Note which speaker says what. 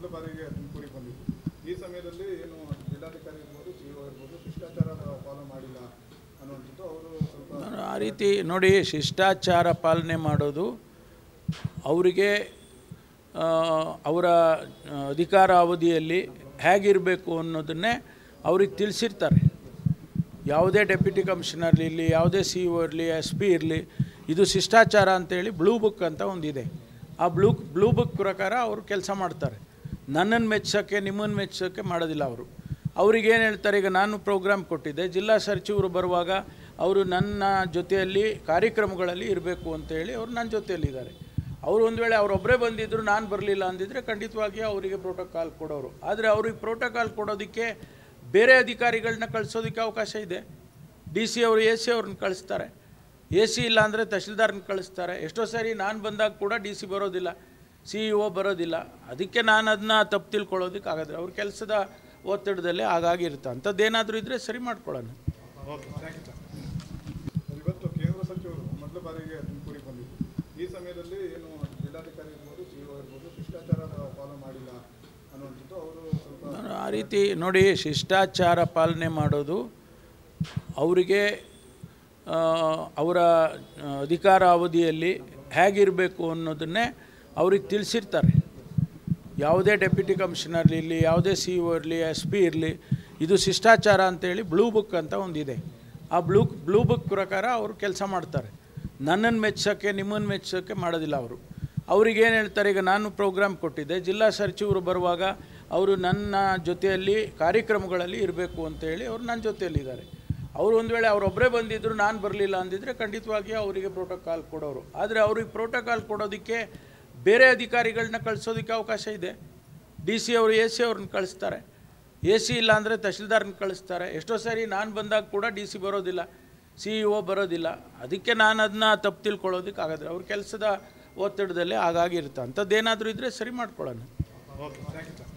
Speaker 1: ಮೊದಲ ಬಾರಿಗೆ ತುಮಕೂರಿಗೆ ಬಂದಿದ್ದು. ಈ ಸಮಯದಲ್ಲಿ ಏನು ಜಿಲ್ಲಾಧಿಕಾರಿ ಇರ್ಬೋದು, ಸಿಇಒ ಇರ್ಬೋದು, ಶಿಷ್ಟಾಚಾರ ಫಾಲೋ ಮಾಡಿಲ್ಲ ಅನ್ನುವಂಥದ್ದು ಅವರು ಸ್ವಲ್ಪ
Speaker 2: ಆ ರೀತಿ ನೋಡಿ. ಶಿಷ್ಟಾಚಾರ ಪಾಲನೆ ಮಾಡೋದು ಅವರಿಗೆ ಅವರ ಅಧಿಕಾರ ಅವಧಿಯಲ್ಲಿ ಹೇಗಿರಬೇಕು ಅನ್ನೋದನ್ನೇ ಅವ್ರಿಗೆ ತಿಳಿಸಿರ್ತಾರೆ. ಯಾವುದೇ ಡೆಪ್ಯೂಟಿ ಕಮಿಷನರ್ ಇರಲಿ, ಯಾವುದೇ ಸಿಇಒ ಇರಲಿ, SP ಇರಲಿ, ಇದು ಶಿಷ್ಟಾಚಾರ ಅಂತೇಳಿ ಬ್ಲೂ ಬುಕ್ ಅಂತ ಒಂದಿದೆ. ಆ ಬ್ಲೂ ಬುಕ್ ಪ್ರಕಾರ ಅವರು ಕೆಲಸ ಮಾಡ್ತಾರೆ. ನನ್ನನ್ನು ಮೆಚ್ಚೋಕ್ಕೆ, ನಿಮ್ಮನ್ನು ಮೆಚ್ಚೋಕ್ಕೆ ಮಾಡೋದಿಲ್ಲ ಅವರು. ಅವ್ರಿಗೇನು ಹೇಳ್ತಾರೆ, ಈಗ ನಾನು ಪ್ರೋಗ್ರಾಮ್ ಕೊಟ್ಟಿದ್ದೆ, ಜಿಲ್ಲಾ ಸಚಿವರು ಬರುವಾಗ ಅವರು ನನ್ನ ಜೊತೆಯಲ್ಲಿ ಕಾರ್ಯಕ್ರಮಗಳಲ್ಲಿ ಇರಬೇಕು ಅಂತೇಳಿ ಅವರು ನನ್ನ ಜೊತೆಯಲ್ಲಿದ್ದಾರೆ. ಅವರು ಒಂದು ವೇಳೆ ಅವರೊಬ್ಬರೇ ಬಂದಿದ್ದರು, ನಾನು ಬರಲಿಲ್ಲ ಅಂದಿದ್ದರೆ ಖಂಡಿತವಾಗಿಯೂ ಅವರಿಗೆ ಪ್ರೋಟೋಕಾಲ್ ಕೊಡೋರು. ಆದರೆ ಅವ್ರಿಗೆ ಪ್ರೋಟೋಕಾಲ್ ಕೊಡೋದಕ್ಕೆ ಬೇರೆ ಅಧಿಕಾರಿಗಳನ್ನ ಕಳಿಸೋದಕ್ಕೆ ಅವಕಾಶ ಇದೆ. DC ಅವರು AC ಅವ್ರನ್ನ ಕಳಿಸ್ತಾರೆ. AC ಇಲ್ಲ ಅಂದರೆ ತಹಶೀಲ್ದಾರ್ನ ಕಳಿಸ್ತಾರೆ. ಎಷ್ಟೋ ಸಾರಿ ನಾನು ಬಂದಾಗ ಕೂಡ DC ಬರೋದಿಲ್ಲ, CEO ಬರೋದಿಲ್ಲ. ಅದಕ್ಕೆ ನಾನು ಅದನ್ನ ತಪ್ಪು ತಿಳ್ಕೊಳ್ಳೋದಕ್ಕೆ ಆಗೋದಿಲ್ಲ. ಅವ್ರ ಕೆಲಸದ ಒತ್ತಡದಲ್ಲಿ ಹಾಗಾಗಿರುತ್ತೆ. ಅಂಥದ್ದೇನಾದರೂ ಇದ್ದರೆ ಸರಿ ಮಾಡ್ಕೊಳ್ಳೋಣ.
Speaker 1: Okay, thank you sir. ಇವತ್ತು ಕೇಂದ್ರ ಸಚಿವರು ಮೊದಲ ಬಾರಿಗೆ ತುಮಕೂರಿಗೆ ಬಂದಿದ್ದು. ಈ ಸಮಯದಲ್ಲಿ ಏನು ಜಿಲ್ಲಾಧಿಕಾರಿ ಇರ್ಬೋದು, ಸಿಇಒ ಇರ್ಬೋದು, ಶಿಷ್ಟಾಚಾರ ಫಾಲೋ ಮಾಡಿಲ್ಲ ಅನ್ನುವಂಥದ್ದು ಅವರು ಸ್ವಲ್ಪ
Speaker 2: ಆ ರೀತಿ ನೋಡಿ. ಶಿಷ್ಟಾಚಾರ ಪಾಲನೆ ಮಾಡೋದು ಅವರಿಗೆ ಅವರ ಅಧಿಕಾರ ಅವಧಿಯಲ್ಲಿ ಹೇಗಿರಬೇಕು ಅನ್ನೋದನ್ನೇ ಅವ್ರಿಗೆ ತಿಳಿಸಿರ್ತಾರೆ. ಯಾವುದೇ ಡೆಪ್ಯೂಟಿ ಕಮಿಷನರ್ ಇರಲಿ, ಯಾವುದೇ ಸಿಇಒ ಇರಲಿ, SP ಇರಲಿ, ಇದು ಶಿಷ್ಟಾಚಾರ ಅಂತೇಳಿ ಬ್ಲೂ ಬುಕ್ ಅಂತ ಒಂದಿದೆ. ಆ ಬ್ಲೂ ಬುಕ್ ಪ್ರಕಾರ ಅವರು ಕೆಲಸ ಮಾಡ್ತಾರೆ. ನನ್ನನ್ನು ಮೆಚ್ಚೋಕ್ಕೆ, ನಿಮ್ಮನ್ನು ಮೆಚ್ಚೋಕ್ಕೆ ಮಾಡೋದಿಲ್ಲ ಅವರು. ಅವ್ರಿಗೇನು ಹೇಳ್ತಾರೆ, ಈಗ ನಾನು ಪ್ರೋಗ್ರಾಮ್ ಕೊಟ್ಟಿದ್ದೆ, ಜಿಲ್ಲಾ ಸಚಿವರು ಬರುವಾಗ ಅವರು ನನ್ನ ಜೊತೆಯಲ್ಲಿ ಕಾರ್ಯಕ್ರಮಗಳಲ್ಲಿ ಇರಬೇಕು ಅಂತೇಳಿ ಅವರು ನನ್ನ ಜೊತೆಯಲ್ಲಿದ್ದಾರೆ. ಅವರು ಒಂದು ವೇಳೆ ಅವರೊಬ್ಬರೇ ಬಂದಿದ್ದರು, ನಾನು ಬರಲಿಲ್ಲ ಅಂದಿದ್ದರೆ ಖಂಡಿತವಾಗಿಯೂ ಅವರಿಗೆ ಪ್ರೋಟೋಕಾಲ್ ಕೊಡೋರು. ಆದರೆ ಅವ್ರಿಗೆ ಪ್ರೋಟೋಕಾಲ್ ಕೊಡೋದಕ್ಕೆ ಬೇರೆ ಅಧಿಕಾರಿಗಳನ್ನ ಕಳಿಸೋದಕ್ಕೆ ಅವಕಾಶ ಇದೆ. DC ಅವರು AC ಅವ್ರನ್ನ ಕಳಿಸ್ತಾರೆ. AC ಇಲ್ಲ ಅಂದರೆ ತಹಶೀಲ್ದಾರ್ನ ಕಳಿಸ್ತಾರೆ. ಎಷ್ಟೋ ಸಾರಿ ನಾನು ಬಂದಾಗ ಕೂಡ DC ಬರೋದಿಲ್ಲ, CEO ಬರೋದಿಲ್ಲ. ಅದಕ್ಕೆ ನಾನು ಅದನ್ನ ತಪ್ಪು ತಿಳ್ಕೊಳ್ಳೋದಕ್ಕೆ ಆಗೋದಿಲ್ಲ. ಅವ್ರ ಕೆಲಸದ ಒತ್ತಡದಲ್ಲಿ ಹಾಗಾಗಿರುತ್ತೆ. ಅಂಥದ್ದೇನಾದರೂ ಇದ್ದರೆ ಸರಿ ಮಾಡ್ಕೊಳ್ಳೋಣ.
Speaker 1: Okay, thank you sir.